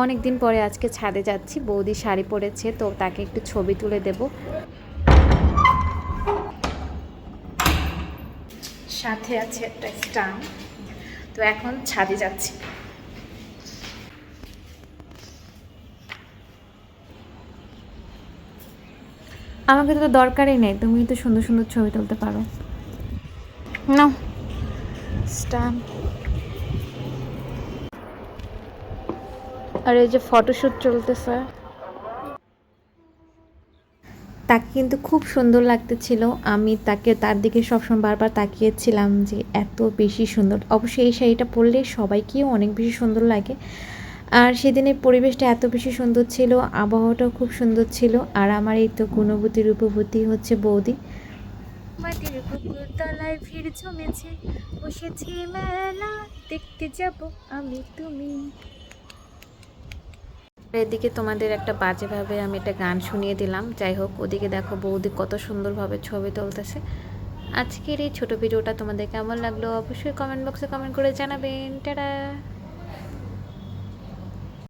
অনেক দিন পরে আজকে ছাদে যাচ্ছি, বৌদি শাড়ি পরেছে তো তাকে একটু ছবি তুলে দেব। সাথে আছে একটা স্টাম্প। তো এখন ছাদে যাচ্ছি। আমাকে তো দরকারই নেই, তুমি তো সুন্দর সুন্দর ছবি তুলতে পারো। নাও স্টাম্প। আর এই যে ফটোশ্যুট চলতেছে। তাকে কিন্তু খুব সুন্দর লাগতেছিল। আমি তার দিকে সবসময় বারবার তাকিয়েছিলাম যে এত বেশি সুন্দর। অবশ্যই এই শাড়িটা পরলে সবাইকেও অনেক বেশি সুন্দর লাগে। আর সেদিনের পরিবেশটা এত বেশি সুন্দর ছিল, আবহাওয়াটাও খুব সুন্দর ছিল। আর আমার এই তো গুণবতী রূপবতী হচ্ছে বৌদি। মাটির পুকুর তলায় ভিড় জমেছে, বসেছি মেলা দেখতে যাব আমি তুমি। এদিকে তোমাদের একটা বাজেভাবে আমি একটা গান শুনিয়ে দিলাম। যাই হোক, ওদিকে দেখো বৌদি কত সুন্দরভাবে ছবি তুলতেছে। আজকের এই ছোট ভিডিওটা তোমাদের কেমন লাগলো অবশ্যই কমেন্ট বক্সে কমেন্ট করে জানাবেন। টাটা।